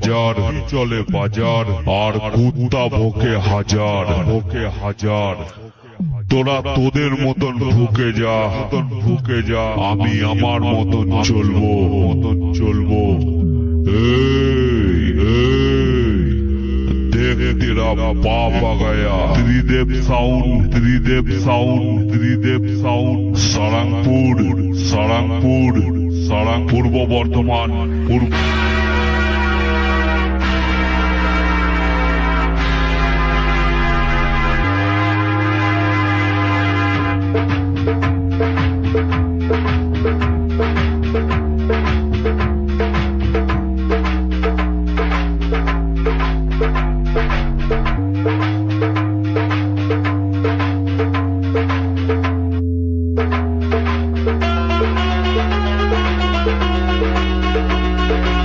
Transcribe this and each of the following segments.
বাজার চলে বাজার আর কুত্তা ভোকে হাজার তোরা তোদের মতন ভুকে যা আমি আমার মতন চলবো देख तेरा बाप आ गया त्रिदेव sound Sarangpur Purba Bardhaman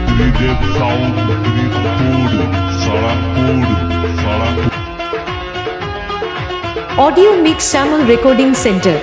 Tridev sound Sarangpur Audio Mix Samal Recording Center.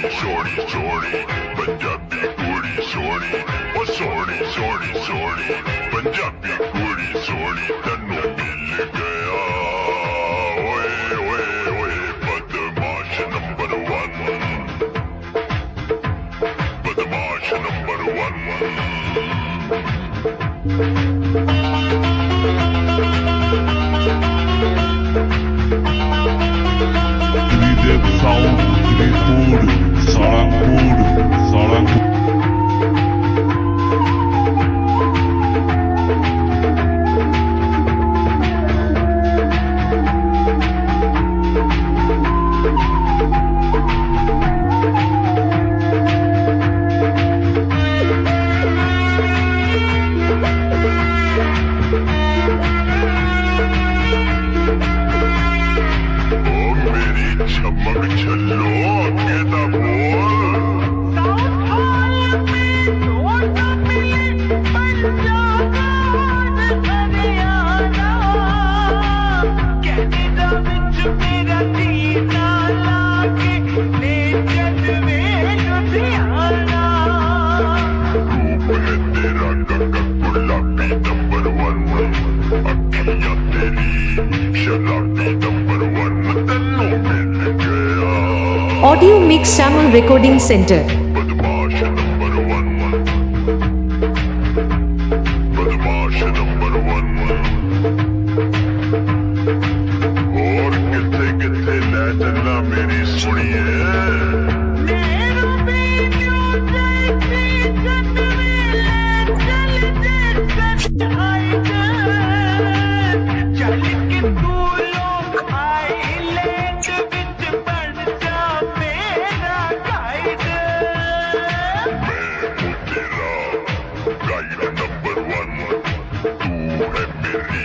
सोड़ी पंजाबी कुड़ी सोड़ी ओ सोड़ी पंजाबी कुड़ी सोड़ी तन्नू मिल गया ओए ओए ओए बदमाश number 1 Tridev sound Sarangpur Audio Mix Samal Recording Center. बदमाश नंबर 1 तू है मेरी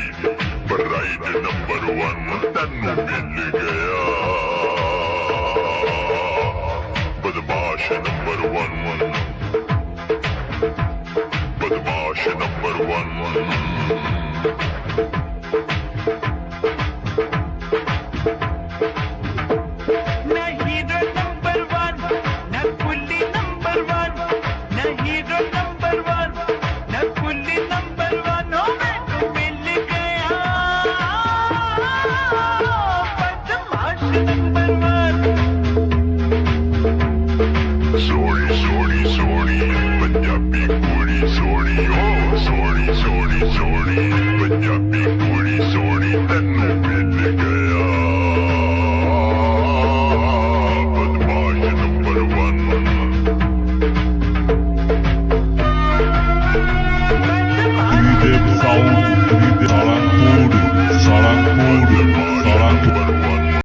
ब्राइड नंबर 1 तेनू मिल गया बदमाश नंबर 1 बदमाश नंबर 1 ना हीरो नंबर 1 ना कुली नंबर 1 ना हीरो नंबर 1 ना कुली नंबर 1 हो मैं तो मिल गया बदमाश नंबर 1 सोनी सोनी सोनी पंजाबी कुड़ी सोनी ओ सोनी सोनी सोनी पंजाबी कुड़ी सोनी तेनू